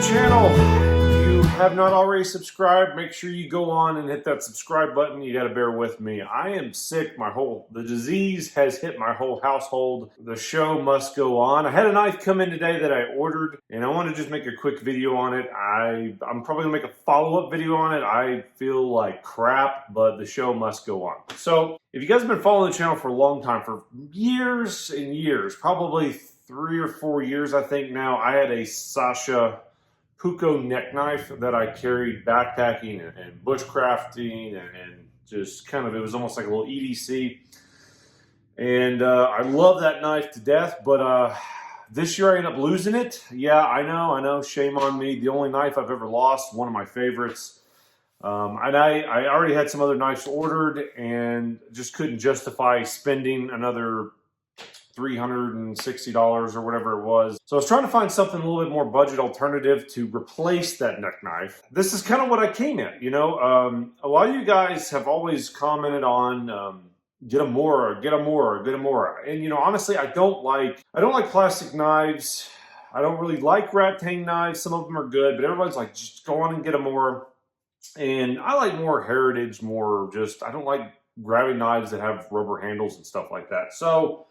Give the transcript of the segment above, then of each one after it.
the channel. If you have not already subscribed, make sure you go on and hit that subscribe button. You got to bear with me. I am sick. The disease has hit my whole household. The show must go on. I had a knife come in today that I ordered, and I want to just make a quick video on it. I'm probably gonna make a follow-up video on it. I feel like crap, but the show must go on. So if you guys have been following the channel for a long time, for years and years, probably 3 or 4 years, I think now, I had a Sasha Puko neck knife that I carried backpacking and bushcrafting and just kind of, it was almost like a little EDC. And I love that knife to death, but this year I ended up losing it. Yeah, I know, shame on me. The only knife I've ever lost, one of my favorites. And I already had some other knives ordered and just couldn't justify spending another $360 or whatever it was. So I was trying to find something a little bit more budget alternative to replace that neck knife. This is kind of what I came at, you know. A lot of you guys have always commented on get a Mora, get a Mora, get a Mora. And you know, honestly, I don't like plastic knives. I don't really like rat tang knives. Some of them are good, but everybody's like, just go on and get a Mora. And I like more heritage, more just, I don't like grabbing knives that have rubber handles and stuff like that. So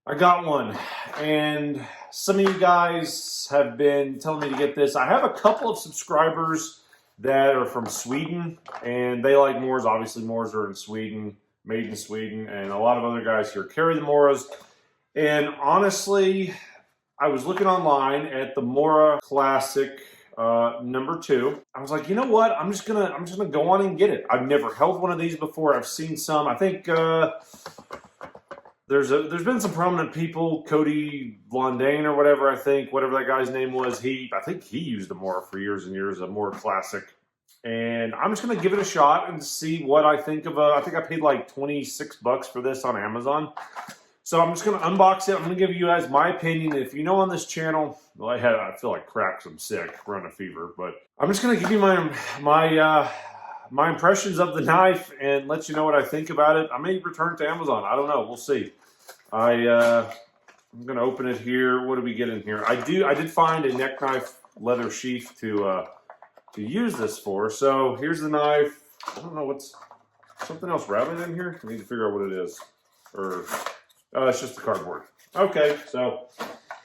I got one, and some of you guys have been telling me to get this. I have a couple of subscribers that are from Sweden, and they like Moras. Obviously, Moras are in Sweden, made in Sweden, and a lot of other guys here carry the Moras. And honestly, I was looking online at the Mora Classic #2. I was like, you know what? I'm just gonna go on and get it. I've never held one of these before. I've seen some. I think there's been some prominent people, Cody Blondane or whatever, whatever that guy's name was. I think he used a Mora for years and years, a Mora Classic. And I'm just going to give it a shot and see what I think of I think I paid like 26 bucks for this on Amazon. So I'm just going to unbox it. I'm going to give you guys my opinion. If you know on this channel, well, I feel like crap because I'm sick, running a fever, but I'm just going to give you my impressions of the knife and let you know what I think about it. I may return it to Amazon. I don't know. We'll see. I'm going to open it here. What do we get in here? I did find a neck knife leather sheath to use this for. So here's the knife. I don't know, what's something else rabbit in here? I need to figure out what it is. Or it's just the cardboard. Okay, so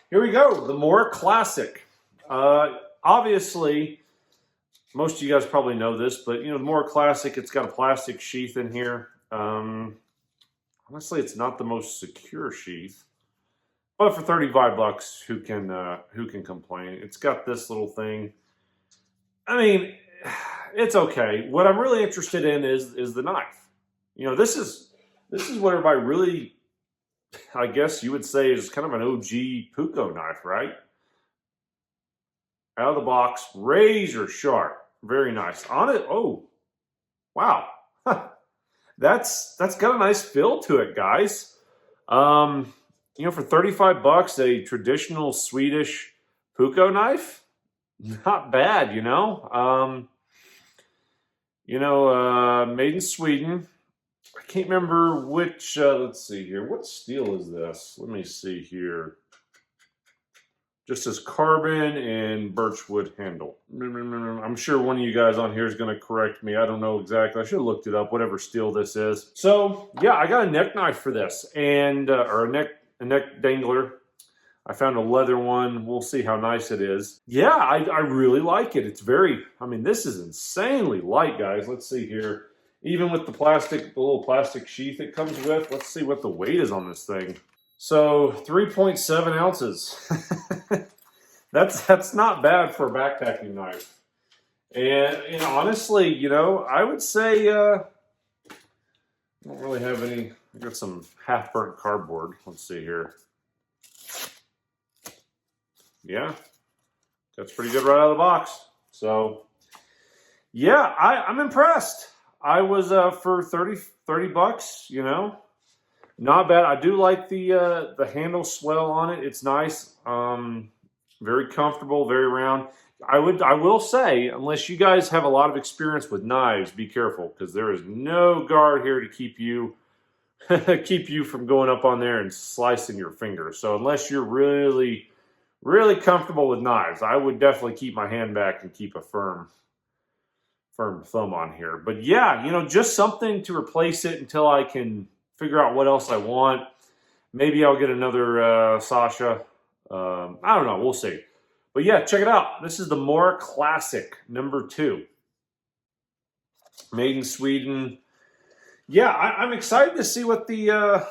here we go. The Mora Classic. Obviously, most of you guys probably know this, but you know, the Mora Classic, it's got a plastic sheath in here. Honestly, it's not the most secure sheath, but for 35 bucks, who can complain? It's got this little thing. I mean, it's okay. What I'm really interested in is the knife. You know, this is what everybody really, I guess you would say, is kind of an OG Puko knife, right? Out of the box, razor sharp. Very nice. On it, oh, wow. That's got a nice feel to it, guys. You know, for 35 bucks, a traditional Swedish Puko knife, not bad, you know. Made in Sweden. I can't remember which, let's see here. What steel is this? Let me see here. Just says carbon and birchwood handle. I'm sure one of you guys on here is going to correct me. I don't know exactly. I should have looked it up, whatever steel this is. So, yeah, I got a neck knife for this, and or a neck dangler. I found a leather one. We'll see how nice it is. Yeah, I really like it. It's very, I mean, this is insanely light, guys. Let's see here. Even with the little plastic sheath it comes with, let's see what the weight is on this thing. So 3.7 ounces. That's not bad for a backpacking knife. And honestly, you know, I would say I don't really have any. I got some half-burnt cardboard. Let's see here. Yeah, that's pretty good right out of the box. So yeah, I'm impressed. I was for 30 bucks, you know. Not bad. I do like the handle swell on it. It's nice. Very comfortable, very round. I will say, unless you guys have a lot of experience with knives, be careful, because there is no guard here to keep you keep you from going up on there and slicing your finger. So unless you're really really comfortable with knives. I would definitely keep my hand back and keep a firm thumb on here. But yeah, you know, just something to replace it until I can figure out what else I want. Maybe I'll get another Sasha. I don't know. We'll see. But yeah, check it out. This is the Mora Classic #2. Made in Sweden. Yeah, I'm excited to see what the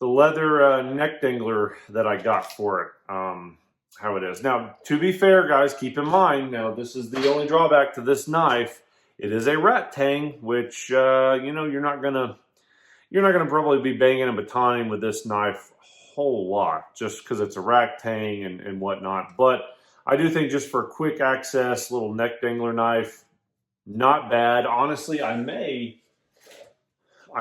leather neck dangler that I got for it, how it is. Now, to be fair, guys, keep in mind, now this is the only drawback to this knife. It is a rat tang, which, you know, you're not gonna probably be banging and batoning with this knife a whole lot, just because it's a rat tang and whatnot. But I do think just for a quick access, little neck dangler knife, not bad. Honestly, I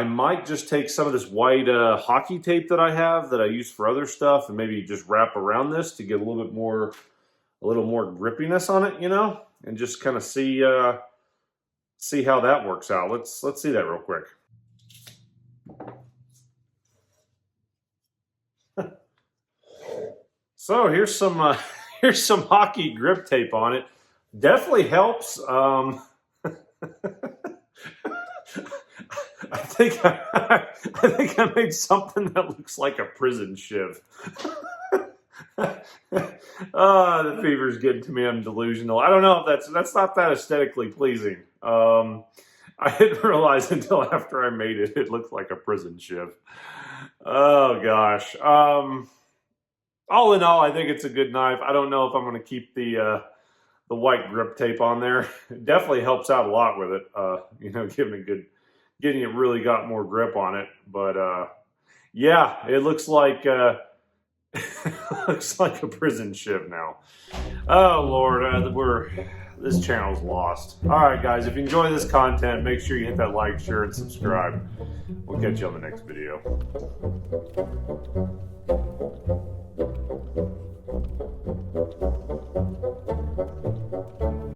might just take some of this white hockey tape that I have that I use for other stuff and maybe just wrap around this to get a little more grippiness on it, you know, and just kind of see how that works out. Let's see that real quick. So here's some hockey grip tape on it. Definitely helps. I think I made something that looks like a prison shiv. The fever's getting to me. I'm delusional. I don't know if that's not that aesthetically pleasing. I didn't realize until after I made it, it looked like a prison shiv. Oh gosh. All in all, I think it's a good knife. I don't know if I'm going to keep the white grip tape on there. It definitely helps out a lot with it. You know, getting it really got more grip on it. But yeah, it looks like looks like a prison shiv now. Oh Lord, this channel's lost. All right, guys, if you enjoy this content, make sure you hit that like, share, and subscribe. We'll catch you on the next video.